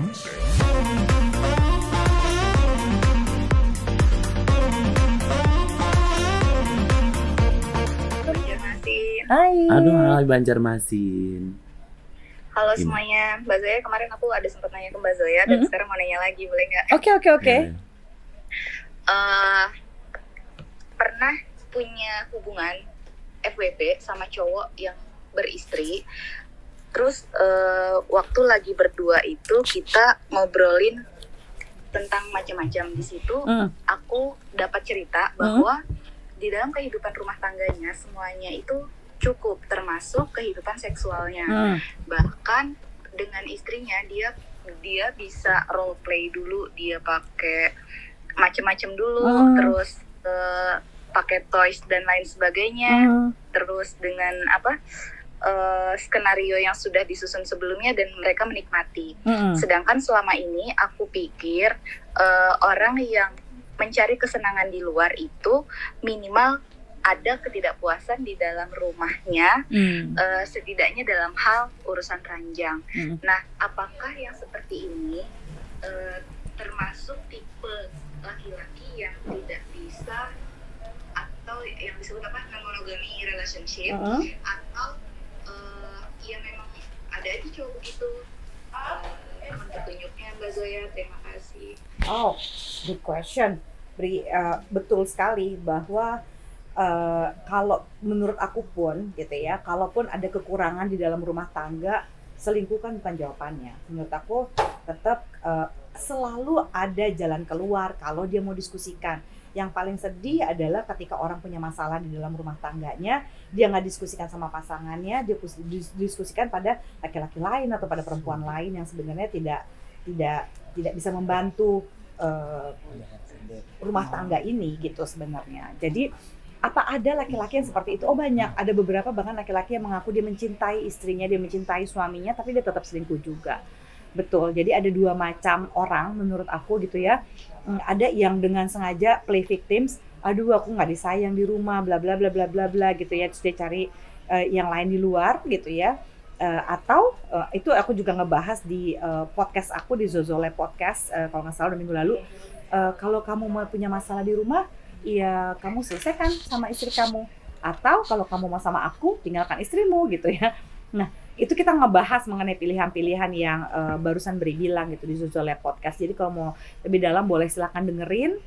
Hai. Aduh, hai Banjarmasin. Halo semuanya, Mbak Zoya. Kemarin aku ada sempat nanya ke Mbak Zoya dan sekarang mau nanya lagi, boleh nggak? Oke. Pernah punya hubungan FWB sama cowok yang beristri. Terus waktu lagi berdua itu kita ngobrolin tentang macam-macam. Di situ aku dapat cerita bahwa di dalam kehidupan rumah tangganya semuanya itu cukup, termasuk kehidupan seksualnya. Bahkan dengan istrinya dia bisa role play dulu, dia pakai macam-macam dulu, terus pakai toys dan lain sebagainya, terus dengan skenario yang sudah disusun sebelumnya dan mereka menikmati. Sedangkan selama ini aku pikir orang yang mencari kesenangan di luar itu minimal ada ketidakpuasan di dalam rumahnya, setidaknya dalam hal urusan ranjang. Nah, apakah yang seperti ini termasuk tipe laki-laki yang tidak bisa, atau yang disebut non-monogamy relationship, atau ya memang ada aja cowok begitu? Mohon petunjuknya Mbak Zoya, terima kasih. Oh, good question. Betul sekali bahwa kalau menurut aku pun gitu ya, kalaupun ada kekurangan di dalam rumah tangga, selingkuh kan bukan jawabannya. Menurut aku tetap selalu ada jalan keluar kalau dia mau diskusikan. Yang paling sedih adalah ketika orang punya masalah di dalam rumah tangganya, dia nggak diskusikan sama pasangannya, dia diskusikan pada laki-laki lain atau pada perempuan lain yang sebenarnya tidak bisa membantu rumah tangga ini gitu sebenarnya. Jadi apa ada laki-laki yang seperti itu? Oh banyak, ada beberapa bahkan laki-laki yang mengaku dia mencintai istrinya, dia mencintai suaminya, tapi dia tetap selingkuh juga. Betul, jadi ada dua macam orang menurut aku gitu ya. Ada yang dengan sengaja play victims, aduh aku nggak disayang di rumah, bla bla bla bla bla bla gitu ya, terus dia cari yang lain di luar gitu ya. Atau itu aku juga ngebahas di podcast aku di Zozole Podcast, kalau nggak salah 2 minggu lalu. Kalau kamu mau punya masalah di rumah, ya kamu selesaikan sama istri kamu, atau kalau kamu mau sama aku, tinggalkan istrimu gitu ya. Nah, itu kita ngebahas mengenai pilihan-pilihan yang barusan Bri bilang gitu di Zozole Podcast. Jadi kalau mau lebih dalam boleh silakan dengerin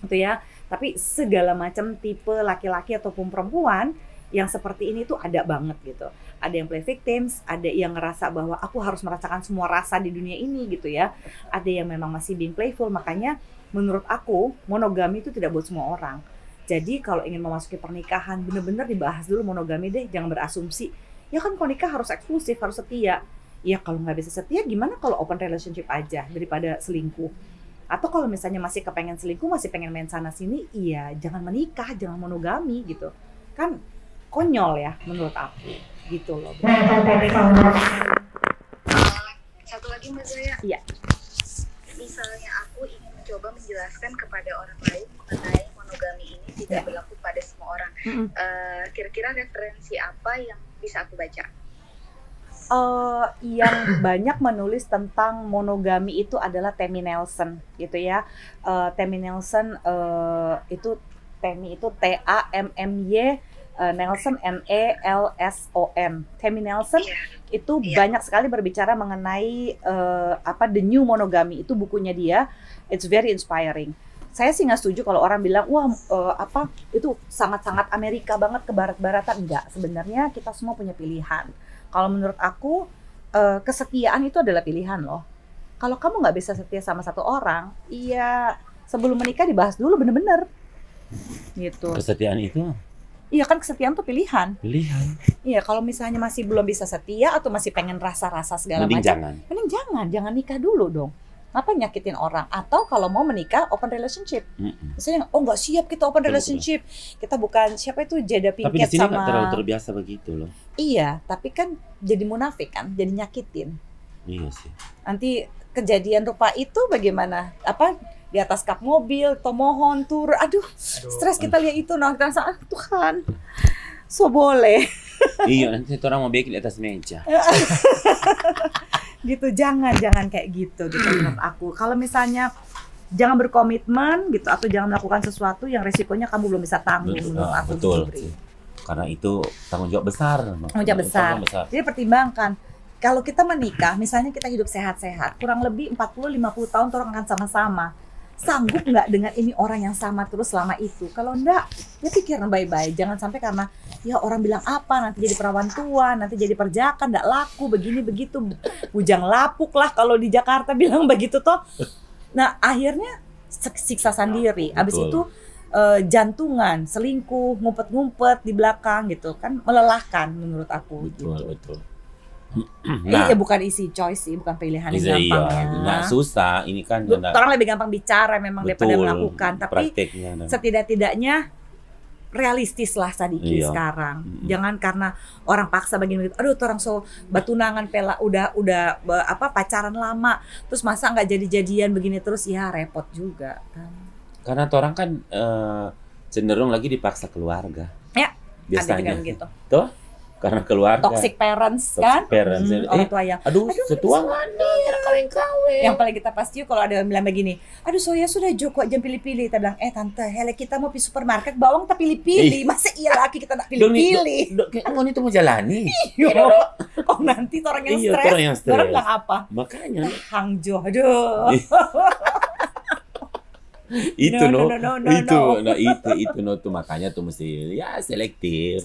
gitu ya. Tapi segala macam tipe laki-laki ataupun perempuan yang seperti ini tuh ada banget gitu. Ada yang play victims, ada yang ngerasa bahwa aku harus merasakan semua rasa di dunia ini gitu ya. Ada yang memang masih being playful, makanya menurut aku monogami itu tidak buat semua orang. Jadi kalau ingin memasuki pernikahan benar-benar dibahas dulu monogami deh, jangan berasumsi. Ya kan kalau nikah harus eksklusif, harus setia. Ya kalau nggak bisa setia gimana kalau open relationship aja daripada selingkuh. Atau kalau misalnya masih kepengen selingkuh, masih pengen main sana sini, iya jangan menikah, jangan monogami gitu. Kan konyol ya menurut aku gitu loh. Satu lagi Mbak Zoya. Iya. Misalnya aku ingin mencoba menjelaskan kepada orang lain mengenai monogami ini tidak berlaku pada semua orang. Kira-kira referensi apa yang bisa aku baca? Yang banyak menulis tentang monogami itu adalah Tammy Nelson gitu ya. Tammy Nelson itu Tammy itu T-A-M-M-Y, Nelson N-E-L-S-O-N. Tammy Nelson itu banyak sekali berbicara mengenai the new monogamy, itu bukunya dia. It's very inspiring. Saya sih nggak setuju kalau orang bilang wah itu sangat-sangat Amerika banget, ke barat-baratan. Enggak, sebenarnya kita semua punya pilihan. Kalau menurut aku kesetiaan itu adalah pilihan loh. Kalau kamu nggak bisa setia sama satu orang, iya sebelum menikah dibahas dulu bener-bener gitu. Kesetiaan itu? Iya kan, kesetiaan tuh pilihan. Iya, kalau misalnya masih belum bisa setia atau masih pengen rasa-rasa segala macam, mending jangan nikah dulu dong. Apa nyakitin orang? Atau kalau mau menikah open relationship. Misalnya nggak siap kita open relationship. Kita bukan siapa itu Jada Pinkett sama. Tapi di sini nggak terlalu terbiasa begitu loh. Iya, tapi kan jadi munafik kan, jadi nyakitin. Iya sih. Nanti kejadian rupa itu bagaimana? Di atas kap mobil, tomohon, tur, aduh stres kita lihat itu, nah kita rasa Tuhan, so boleh. Iya, nanti orang mau bikin di atas meja. gitu. Jangan kayak gitu menurut aku. Kalau misalnya jangan berkomitmen gitu atau jangan melakukan sesuatu yang resikonya kamu belum bisa tanggung menurut aku. Betul. Gitu, Karena itu tanggung jawab besar. tanggung jawab besar. Jadi pertimbangkan. Kalau kita menikah, misalnya kita hidup sehat-sehat, kurang lebih 40-50 tahun orang akan sama-sama. Sanggup nggak dengan ini orang yang sama terus selama itu? Kalau enggak, ya pikirin baik-baik. Jangan sampai karena ya orang bilang apa, nanti jadi perawan tua, nanti jadi perjaka, nggak laku, begini begitu. Bujang lapuk lah kalau di Jakarta bilang begitu toh. Nah akhirnya siksa sendiri. Abis itu jantungan, selingkuh, ngumpet-ngumpet di belakang gitu kan, melelahkan menurut aku. Betul. Nah, bukan isi choice sih, bukan pilihan yang gampang ya. Nggak susah, ini kan orang lebih gampang bicara memang daripada melakukan. Tapi setidak-tidaknya realistis lah sedikit sekarang. Jangan karena orang paksa begini, aduh orang so batunangan pela udah pacaran lama, terus masa nggak jadi-jadian begini terus, ya repot juga kan. Karena orang kan cenderung lagi dipaksa keluarga. Ya, biasanya gitu. Tuh. Karena keluarga toxic parents kan, orang tua yang aduh setua ngani kawin-kawin. Yang paling kita pasti kalau ada yang bilang begini, aduh soya sudah joko jam pilih-pilih, kita bilang tante hele kita mau pergi supermarket bawang tapi pilih-pilih, masa iya laki kita nak pilih-pilih. Kamu itu mau jalani. Oh nanti orang yang stres, orang bilang apa? Makanya Hangjo, aduh. itu tuh makanya tuh mesti ya selektif.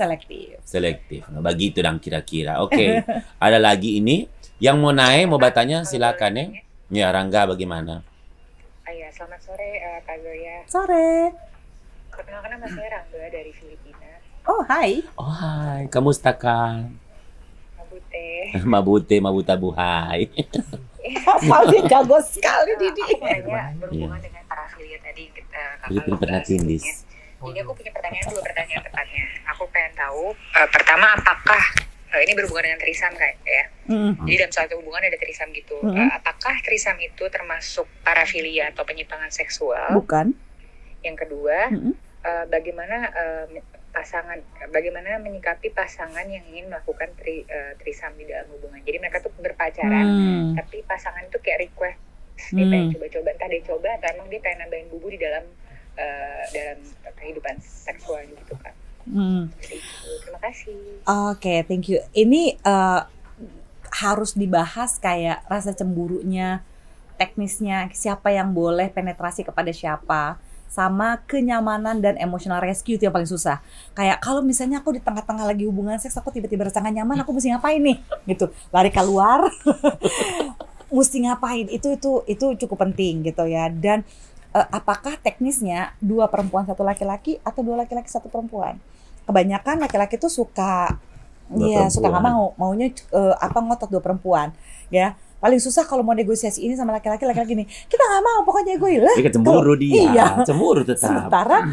Nah begitu dong kira-kira. Oke. Ada lagi ini yang mau naik mau bertanya silakan ya. Ya Rangga bagaimana? Iya, selamat sore Kak Zoya. Sore. Kenalkan nama saya Rangga dari Filipina. Oh hai. Kamu stakan? Mabute mabuta-buhay. Paling jago sekali Didi. Berhubungan dengan parafilia tadi Filipina pernah tindis. Jadi aku punya dua pertanyaan tepatnya. Aku pengen tahu pertama apakah ini berhubungan dengan trisam kayak ya. Jadi dalam suatu hubungan ada trisam gitu. Apakah trisam itu termasuk parafilia atau penyimpangan seksual? Bukan. Yang kedua, bagaimana menyikapi pasangan yang ingin melakukan trisam di dalam hubungan. Jadi mereka tuh berpacaran, tapi pasangan itu kayak request dia pengen coba-coba, entah dia coba atau emang dia pengen nambahin bubu di dalam kehidupan seksualnya gitu kan. Terima kasih. Oke, thank you. Ini harus dibahas kayak rasa cemburunya, teknisnya, siapa yang boleh penetrasi kepada siapa, sama kenyamanan dan emotional rescue itu yang paling susah. Kayak kalau misalnya aku di tengah-tengah lagi hubungan seks, aku tiba-tiba rasa nggak nyaman, aku mesti ngapain nih? Gitu, lari keluar, mesti ngapain? Itu cukup penting gitu ya. Dan apakah teknisnya 2 perempuan 1 laki-laki atau 2 laki-laki 1 perempuan? Kebanyakan laki-laki tuh suka suka nggak maunya ngotot 2 perempuan ya. Paling susah kalau mau negosiasi ini sama laki-laki nih, kita nggak mau pokoknya gue lah. Dia cemburu dia, iya. Cemburu tetap. Sementara,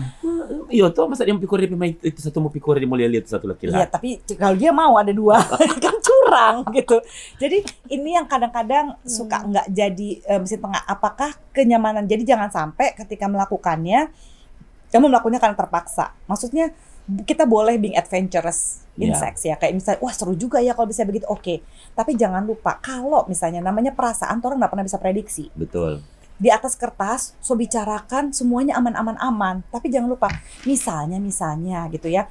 iya tuh masa dia mau pikir dia itu satu mau pikir dia mau lihat satu laki-laki. Iya tapi kalau dia mau ada 2 kan curang gitu. Jadi ini yang kadang-kadang suka nggak jadi mesti tengah. Apakah kenyamanan? Jadi jangan sampai ketika melakukannya kamu melakukannya karena terpaksa. Maksudnya kita boleh being adventurous in sex ya, kayak misalnya wah seru juga ya kalau bisa begitu, oke. Tapi jangan lupa kalau misalnya namanya perasaan orang nggak pernah bisa prediksi. Betul. Di atas kertas so bicarakan semuanya aman, tapi jangan lupa misalnya gitu ya,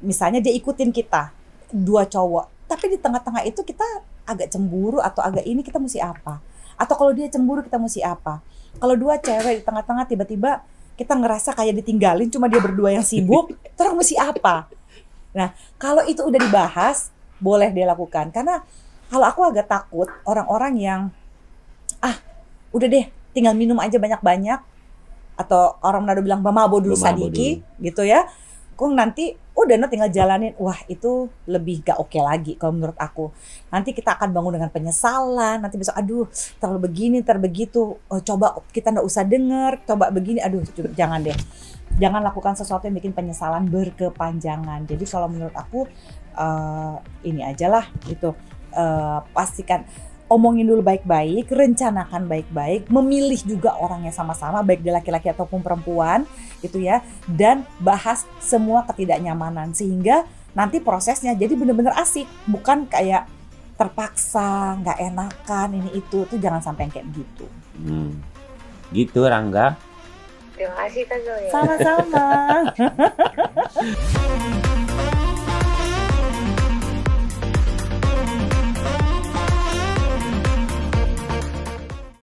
misalnya dia ikutin kita 2 cowok, tapi di tengah-tengah itu kita agak cemburu atau agak ini, kita mesti apa? Atau kalau dia cemburu kita mesti apa? Kalau 2 cewek di tengah-tengah tiba-tiba kita ngerasa kayak ditinggalin, cuma dia berdua yang sibuk, terus mesti apa? Nah, kalau itu udah dibahas, boleh dia lakukan. Karena kalau aku agak takut orang-orang yang, udah deh, tinggal minum aja banyak-banyak, atau orang Manado bilang bamabo dulu sadiki, gitu ya. Kok nanti udah tinggal jalanin, wah itu lebih gak oke lagi kalau menurut aku. Nanti kita akan bangun dengan penyesalan, nanti besok aduh terlalu begini, terlalu begitu, coba kita gak usah denger, coba begini, aduh jangan deh. Jangan lakukan sesuatu yang bikin penyesalan berkepanjangan. Jadi kalau menurut aku ini aja lah gitu, pastikan omongin dulu baik-baik, rencanakan baik-baik, memilih juga orangnya sama-sama, baik dia laki-laki ataupun perempuan, gitu ya, dan bahas semua ketidaknyamanan sehingga nanti prosesnya jadi benar-benar asik, bukan kayak terpaksa, nggak enakan, ini itu jangan sampai yang kayak begitu. Gitu Rangga. Terima kasih Kak Zoya. Sama-sama.